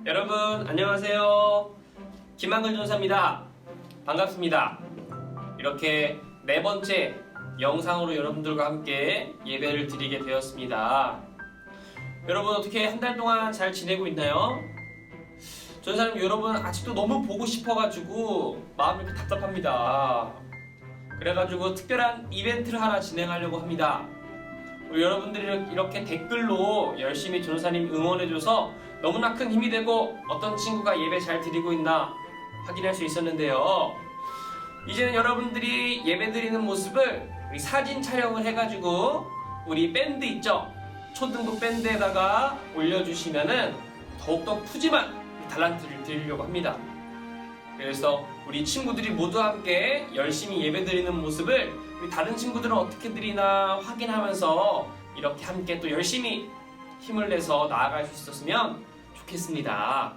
여러분 안녕하세요. 김한글 전사입니다. 반갑습니다. 이렇게 네 번째 영상으로 여러분들과 함께 예배를 드리게 되었습니다. 여러분 어떻게 한 달 동안 잘 지내고 있나요? 전사님 여러분 아직도 너무 보고 싶어가지고 마음이 이렇게 답답합니다. 그래가지고 특별한 이벤트를 하나 진행하려고 합니다. 여러분들이 이렇게 댓글로 열심히 전사님 응원해줘서 너무나 큰 힘이 되고 어떤 친구가 예배 잘 드리고 있나 확인할 수 있었는데요. 이제는 여러분들이 예배 드리는 모습을 우리 사진 촬영을 해가지고 우리 밴드 있죠? 초등부 밴드에다가 올려주시면은 더욱더 푸짐한 달란트를 드리려고 합니다. 그래서 우리 친구들이 모두 함께 열심히 예배 드리는 모습을 우리 다른 친구들은 어떻게 드리나 확인하면서 이렇게 함께 또 열심히 힘을 내서 나아갈 수 있었으면 좋겠습니다.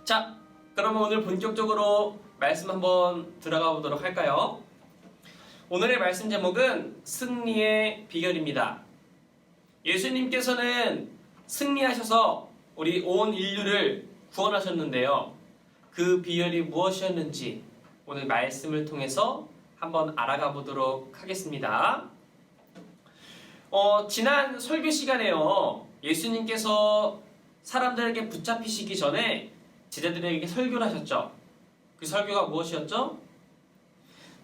자, 그러면 오늘 본격적으로 말씀 한번 들어가 보도록 할까요? 오늘의 말씀 제목은 승리의 비결입니다. 예수님께서는 승리하셔서 우리 온 인류를 구원하셨는데요. 그 비결이 무엇이었는지 오늘 말씀을 통해서 한번 알아가 보도록 하겠습니다. 지난 설교 시간에요. 예수님께서 사람들에게 붙잡히시기 전에 제자들에게 설교를 하셨죠. 그 설교가 무엇이었죠?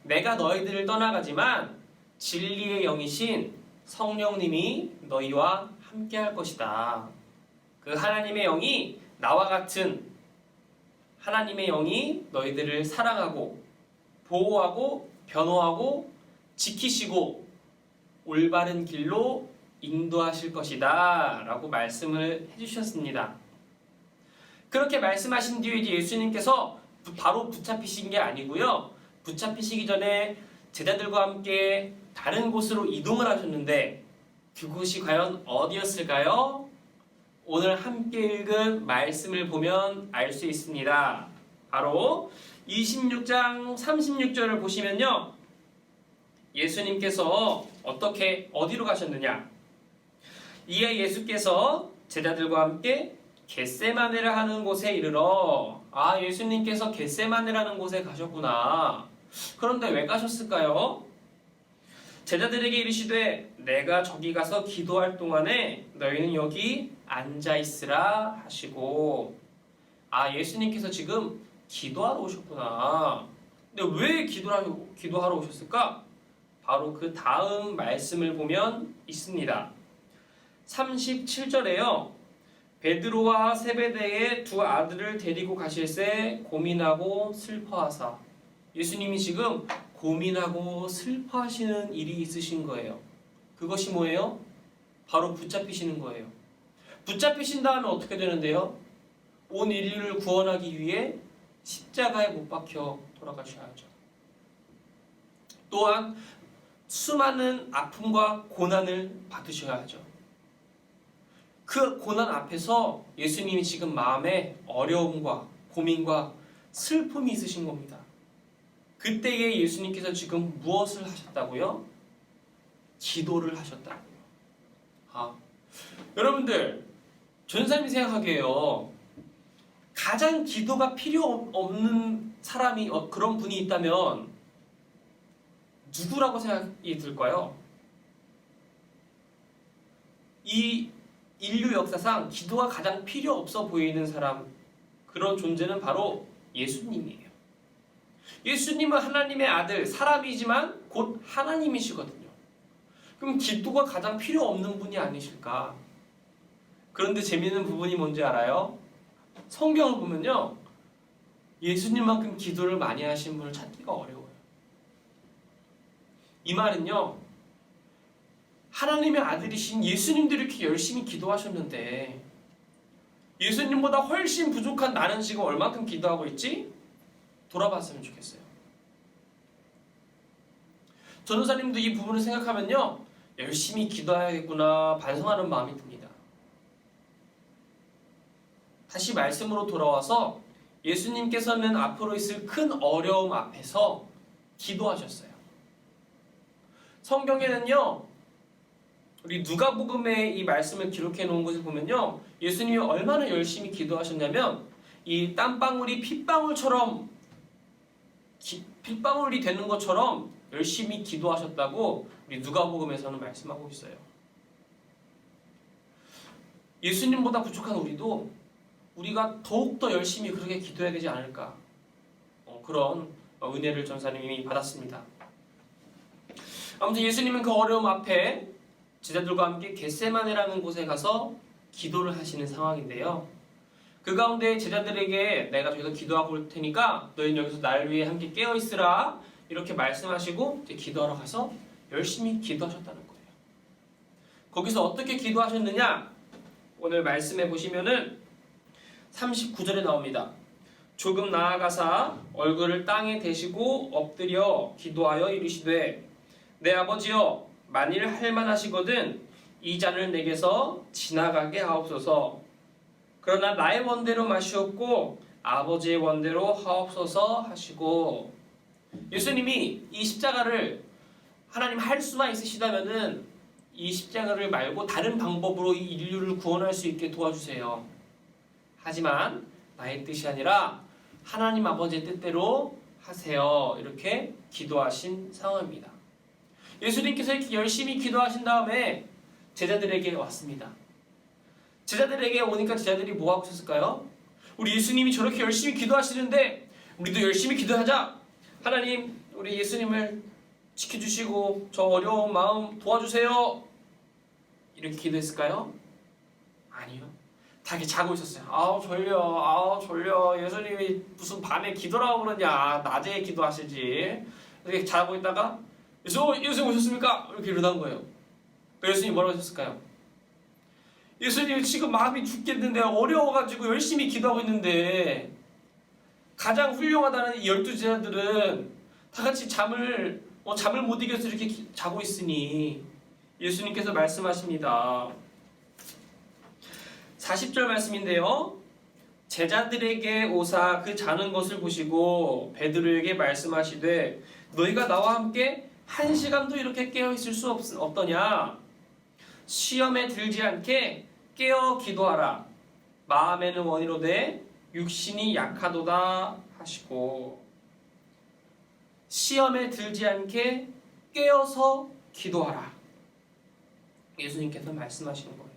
내가 너희들을 떠나가지만 진리의 영이신 성령님이 너희와 함께 할 것이다. 그 하나님의 영이 나와 같은 하나님의 영이 너희들을 사랑하고 보호하고 변호하고 지키시고 올바른 길로 인도하실 것이다 라고 말씀을 해주셨습니다. 그렇게 말씀하신 뒤에 이제 예수님께서 바로 붙잡히신 게 아니고요. 붙잡히시기 전에 제자들과 함께 다른 곳으로 이동을 하셨는데 그곳이 과연 어디였을까요? 오늘 함께 읽은 말씀을 보면 알 수 있습니다. 바로 26장 36절을 보시면요. 예수님께서 어디로 가셨느냐? 이에 예수께서 제자들과 함께 겟세마네를 하는 곳에 이르러 예수님께서 겟세마네라는 곳에 가셨구나. 그런데 왜 가셨을까요? 제자들에게 이르시되 내가 저기 가서 기도할 동안에 너희는 여기 앉아있으라 하시고 예수님께서 지금 기도하러 오셨구나. 근데 왜 기도하러 오셨을까? 바로 그 다음 말씀을 보면 있습니다. 37절에요. 베드로와 세베대의 두 아들을 데리고 가실새 고민하고 슬퍼하사. 예수님이 지금 고민하고 슬퍼하시는 일이 있으신 거예요. 그것이 뭐예요? 바로 붙잡히시는 거예요. 붙잡히신 다음에 어떻게 되는데요? 온 인류를 구원하기 위해 십자가에 못 박혀 돌아가셔야죠. 또한 수많은 아픔과 고난을 받으셔야죠. 그 고난 앞에서 예수님이 지금 마음에 어려움과 고민과 슬픔이 있으신 겁니다. 그때에 예수님께서 지금 무엇을 하셨다고요? 기도를 하셨다고요. 여러분들 전사님이 생각하기에요. 가장 기도가 필요 없는 사람이 그런 분이 있다면 누구라고 생각이 들까요? 이 인류 역사상 기도가 가장 필요 없어 보이는 사람, 그런 존재는 바로 예수님이에요. 예수님은 하나님의 아들, 사람이지만 곧 하나님이시거든요. 그럼 기도가 가장 필요 없는 분이 아니실까? 그런데 재미있는 부분이 뭔지 알아요? 성경을 보면요. 예수님만큼 기도를 많이 하신 분을 찾기가 어려워요. 이 말은요. 하나님의 아들이신 예수님도 이렇게 열심히 기도하셨는데 예수님보다 훨씬 부족한 나는 지금 얼만큼 기도하고 있지? 돌아봤으면 좋겠어요. 전도사님도 이 부분을 생각하면요. 열심히 기도해야겠구나 반성하는 마음이 듭니다. 다시 말씀으로 돌아와서 예수님께서는 앞으로 있을 큰 어려움 앞에서 기도하셨어요. 성경에는요. 우리 누가복음에 이 말씀을 기록해 놓은 것을 보면요, 예수님이 얼마나 열심히 기도하셨냐면 이 땀방울이 핏방울이 되는 것처럼 열심히 기도하셨다고 우리 누가복음에서는 말씀하고 있어요. 예수님보다 부족한 우리가 더욱더 열심히 그렇게 기도해야 되지 않을까, 그런 은혜를 전사님이 받았습니다. 아무튼 예수님은 그 어려움 앞에 제자들과 함께 겟세마네라는 곳에 가서 기도를 하시는 상황인데요. 그 가운데 제자들에게 내가 저기서 기도하고 올 테니까 너희는 여기서 나를 위해 함께 깨어 있으라 이렇게 말씀하시고 이제 기도하러 가서 열심히 기도하셨다는 거예요. 거기서 어떻게 기도하셨느냐? 오늘 말씀해 보시면은 39절에 나옵니다. 조금 나아가사 얼굴을 땅에 대시고 엎드려 기도하여 이르시되 내 아버지여 만일 할만하시거든 이 잔을 내게서 지나가게 하옵소서. 그러나 나의 원대로 마시옵고 아버지의 원대로 하옵소서 하시고, 예수님이 이 십자가를 하나님 할 수만 있으시다면은 이 십자가를 말고 다른 방법으로 이 인류를 구원할 수 있게 도와주세요. 하지만 나의 뜻이 아니라 하나님 아버지의 뜻대로 하세요. 이렇게 기도하신 상황입니다. 예수님께서 이렇게 열심히 기도하신 다음에 제자들에게 왔습니다. 제자들에게 오니까 제자들이 뭐 하고 있었을까요? 우리 예수님이 저렇게 열심히 기도하시는데 우리도 열심히 기도하자. 하나님, 우리 예수님을 지켜주시고 저 어려운 마음 도와주세요. 이렇게 기도했을까요? 아니요. 다 이렇게 자고 있었어요. 아우 졸려. 예수님이 무슨 밤에 기도라고 그러냐. 낮에 기도하시지. 이렇게 자고 있다가 예수님 오셨습니까? 이렇게 일어난 거예요. 예수님이 뭐라고 하셨을까요? 예수님이 지금 마음이 죽겠는데 어려워가지고 열심히 기도하고 있는데 가장 훌륭하다는 이 12제자들은 다 같이 잠을 못 이겨서 이렇게 자고 있으니 예수님께서 말씀하십니다. 40절 말씀인데요. 제자들에게 오사 그 자는 것을 보시고 베드로에게 말씀하시되 너희가 나와 함께 1시간도 이렇게 깨어있을 수 없더냐. 시험에 들지 않게 깨어 기도하라. 마음에는 원이로되 육신이 약하도다 하시고, 시험에 들지 않게 깨어서 기도하라. 예수님께서 말씀하시는 거예요.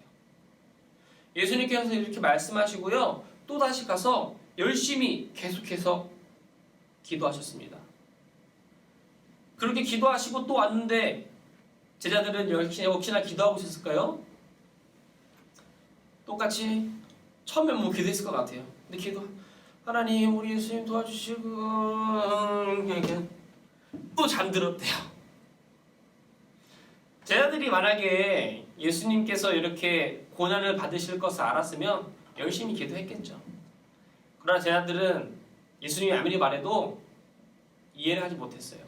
예수님께서 이렇게 말씀하시고요. 또 다시 가서 열심히 계속해서 기도하셨습니다. 그렇게 기도하시고 또 왔는데 제자들은 역시나 기도하고 있었을까요? 똑같이 처음엔 뭐 기도했을 것 같아요. 근데 하나님 우리 예수님 도와주시고 또 잠들었대요. 제자들이 만약에 예수님께서 이렇게 고난을 받으실 것을 알았으면 열심히 기도했겠죠. 그러나 제자들은 예수님이 아무리 말해도 이해를 하지 못했어요.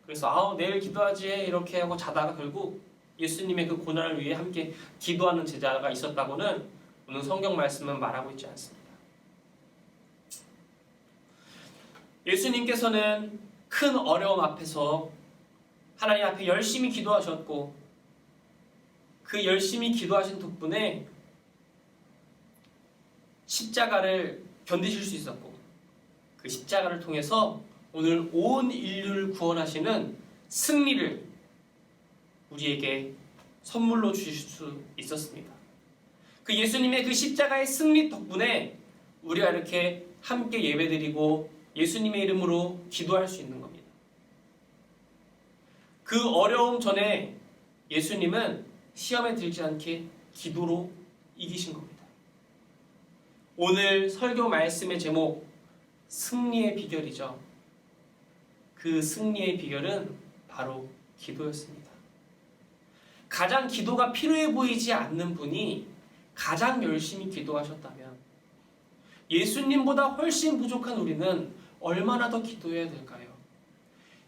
그래서 내일 기도하지 이렇게 하고 자다가 결국 예수님의 그 고난을 위해 함께 기도하는 제자가 있었다고는 오늘 성경 말씀은 말하고 있지 않습니다. 예수님께서는 큰 어려움 앞에서 하나님 앞에 열심히 기도하셨고 그 열심히 기도하신 덕분에 십자가를 견디실 수 있었고 그 십자가를 통해서 오늘 온 인류를 구원하시는 승리를 우리에게 선물로 주실 수 있었습니다. 그 예수님의 그 십자가의 승리 덕분에 우리가 이렇게 함께 예배드리고 예수님의 이름으로 기도할 수 있는 겁니다. 그 어려움 전에 예수님은 시험에 들지 않게 기도로 이기신 겁니다. 오늘 설교 말씀의 제목 승리의 비결이죠. 그 승리의 비결은 바로 기도였습니다. 가장 기도가 필요해 보이지 않는 분이 가장 열심히 기도하셨다면 예수님보다 훨씬 부족한 우리는 얼마나 더 기도해야 될까요?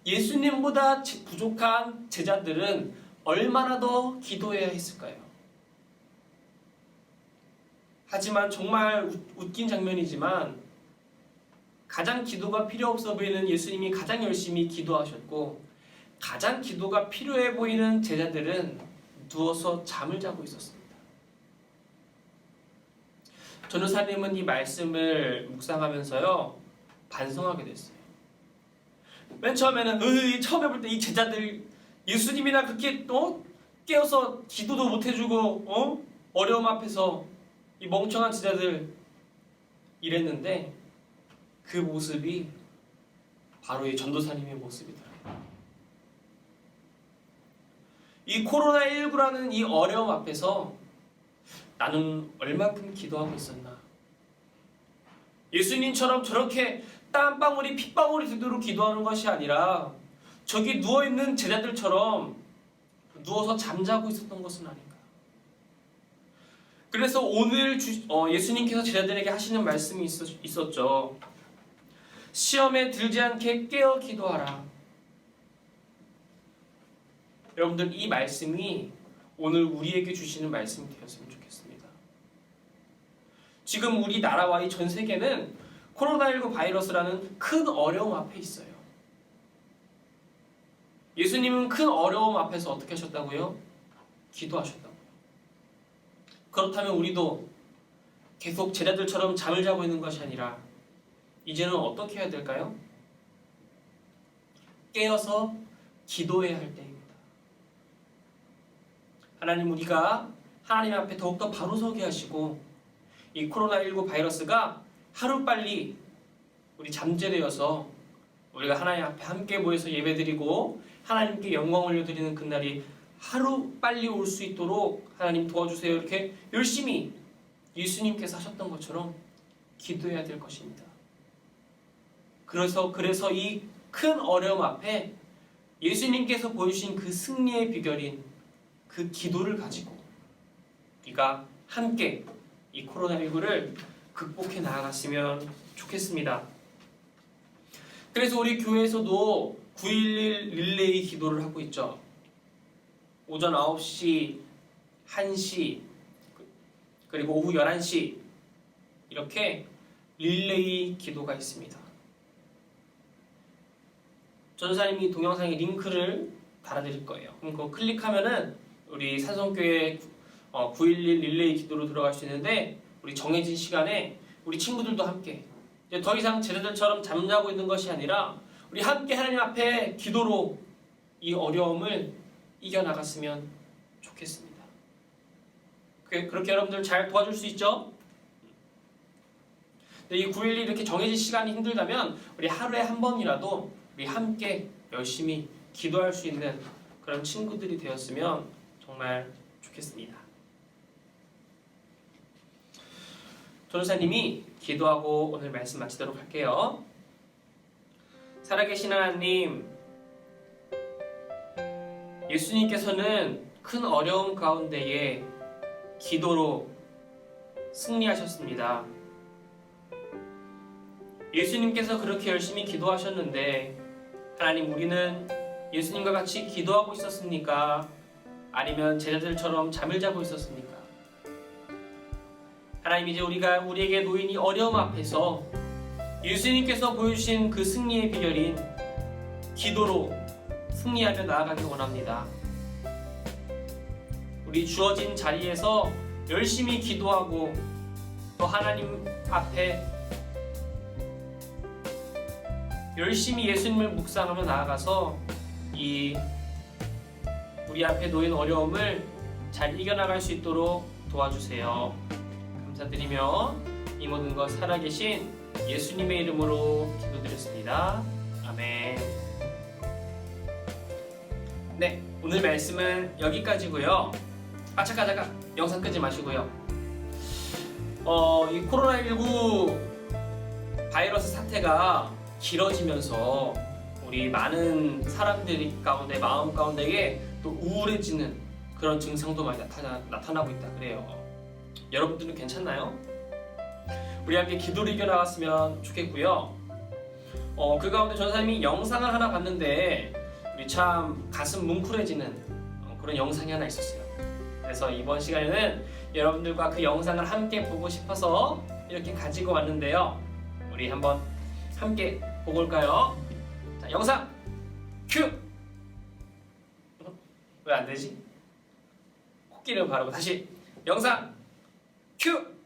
예수님보다 부족한 제자들은 얼마나 더 기도해야 했을까요? 하지만 정말 웃긴 장면이지만 가장 기도가 필요 없어 보이는 예수님이 가장 열심히 기도하셨고 가장 기도가 필요해 보이는 제자들은 누워서 잠을 자고 있었습니다. 전도사님은 이 말씀을 묵상하면서요 반성하게 됐어요. 맨 처음에는 처음 해볼 때 이 제자들 예수님이나 그렇게 깨어서 기도도 못 해주고 어려움 앞에서 이 멍청한 제자들 이랬는데 그 모습이 바로 이 전도사님의 모습이더라고요. 이 코로나19라는 이 어려움 앞에서 나는 얼마큼 기도하고 있었나? 예수님처럼 저렇게 땀방울이 핏방울이 되도록 기도하는 것이 아니라 저기 누워있는 제자들처럼 누워서 잠자고 있었던 것은 아닌가? 그래서 오늘 예수님께서 제자들에게 하시는 말씀이 있었죠. 시험에 들지 않게 깨어 기도하라. 여러분들 이 말씀이 오늘 우리에게 주시는 말씀이 되었으면 좋겠습니다. 지금 우리나라와 이 전 세계는 코로나19 바이러스라는 큰 어려움 앞에 있어요. 예수님은 큰 어려움 앞에서 어떻게 하셨다고요? 기도하셨다고요. 그렇다면 우리도 계속 제자들처럼 잠을 자고 있는 것이 아니라 이제는 어떻게 해야 될까요? 깨어서 기도해야 할 때입니다. 하나님, 우리가 하나님 앞에 더욱더 바로 서게 하시고 이 코로나19 바이러스가 하루빨리 우리 잠재되어서 우리가 하나님 앞에 함께 모여서 예배드리고 하나님께 영광 올려드리는 그날이 하루빨리 올 수 있도록 하나님 도와주세요. 이렇게 열심히 예수님께서 하셨던 것처럼 기도해야 될 것입니다. 그래서 이 큰 어려움 앞에 예수님께서 보여주신 그 승리의 비결인 그 기도를 가지고 우리가 함께 이 코로나19를 극복해 나아갔으면 좋겠습니다. 그래서 우리 교회에서도 9.11 릴레이 기도를 하고 있죠. 오전 9시, 1시, 그리고 오후 11시 이렇게 릴레이 기도가 있습니다. 전도사님이 동영상에 링크를 달아드릴 거예요. 그럼 그거 클릭하면은 우리 산성교회 9.11 릴레이 기도로 들어갈 수 있는데 우리 정해진 시간에 우리 친구들도 함께 이제 더 이상 제자들처럼 잠자고 있는 것이 아니라 우리 함께 하나님 앞에 기도로 이 어려움을 이겨나갔으면 좋겠습니다. 그렇게 여러분들 잘 도와줄 수 있죠? 이 9.11 이렇게 정해진 시간이 힘들다면 우리 하루에 한 번이라도 우리 함께 열심히 기도할 수 있는 그런 친구들이 되었으면 정말 좋겠습니다. 전도사님이 기도하고 오늘 말씀 마치도록 할게요. 살아계신 하나님, 예수님께서는 큰 어려움 가운데에 기도로 승리하셨습니다. 예수님께서 그렇게 열심히 기도하셨는데 하나님, 우리는 예수님과 같이 기도하고 있었습니까? 아니면 제자들처럼 잠을 자고 있었습니까? 하나님, 이제 우리에게 놓인 이 어려움 앞에서 예수님께서 보여주신 그 승리의 비결인 기도로 승리하며 나아가길 원합니다. 우리 주어진 자리에서 열심히 기도하고 또 하나님 앞에 열심히 예수님을 묵상하며 나아가서 우리 앞에 놓인 어려움을 잘 이겨나갈 수 있도록 도와주세요. 감사드리며 이 모든 것 살아계신 예수님의 이름으로 기도드렸습니다. 아멘. 네, 오늘 말씀은 여기까지고요. 잠깐 영상 끄지 마시고요. 이 코로나19 바이러스 사태가 길어지면서 우리 많은 사람들 가운데 마음 가운데에 또 우울해지는 그런 증상도 많이 나타나고 있다 그래요. 여러분들은 괜찮나요? 우리 함께 기도를 이겨나갔으면 좋겠고요. 그 가운데 전사님이 영상을 하나 봤는데 우리 참 가슴 뭉클해지는 그런 영상이 하나 있었어요. 그래서 이번 시간에는 여러분들과 그 영상을 함께 보고 싶어서 이렇게 가지고 왔는데요. 우리 한번 함께 보고 올까요? 자, 영상 큐! 왜 안 되지? 기를 바라고 다시 영상 큐!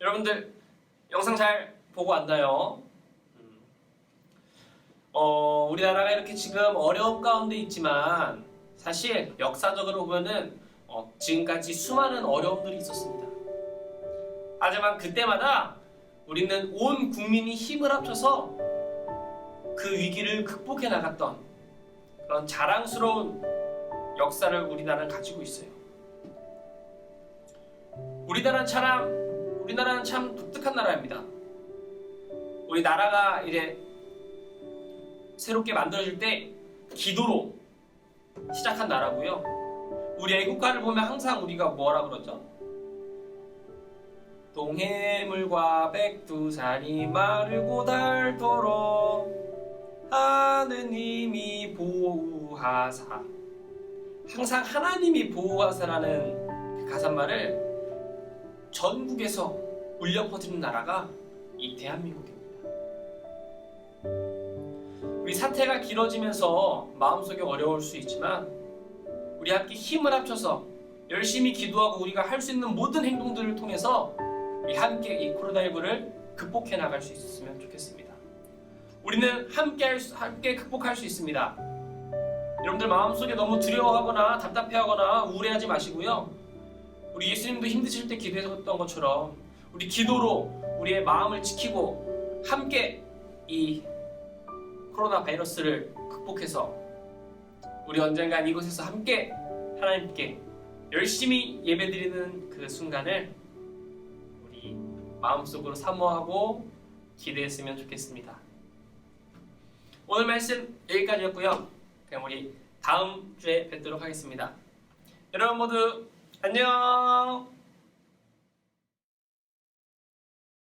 여러분들 영상 잘 보고 왔나요? 우리나라가 이렇게 지금 어려움 가운데 있지만 사실 역사적으로 보면은 지금까지 수많은 어려움들이 있었습니다. 하지만 그때마다 우리는 온 국민이 힘을 합쳐서 그 위기를 극복해 나갔던 그런 자랑스러운 역사를 우리나라는 가지고 있어요. 우리나라는 참 독특한 나라입니다. 우리 나라가 이제 새롭게 만들어질 때 기도로 시작한 나라고요. 우리 애국가를 보면 항상 우리가 뭐라 그러죠? 동해물과 백두산이 마르고 닳도록 하느님이 보호하사. 항상 하나님이 보호하사라는 그 가사말을 전국에서 울려 퍼지는 나라가 이 대한민국입니다. 우리 사태가 길어지면서 마음속에 어려울 수 있지만 우리 함께 힘을 합쳐서 열심히 기도하고 우리가 할 수 있는 모든 행동들을 통해서 우리 함께 이 코로나19를 극복해 나갈 수 있었으면 좋겠습니다. 우리는 함께 극복할 수 있습니다. 여러분들 마음속에 너무 두려워하거나 답답해하거나 우울해하지 마시고요. 우리 예수님도 힘드실 때 기도했던 것처럼 우리 기도로 우리의 마음을 지키고 함께 이 코로나 바이러스를 극복해서 우리 언젠간 이곳에서 함께 하나님께 열심히 예배드리는 그 순간을 우리 마음속으로 사모하고 기대했으면 좋겠습니다. 오늘 말씀 여기까지였고요. 그럼 우리 다음 주에 뵙도록 하겠습니다. 여러분 모두 안녕.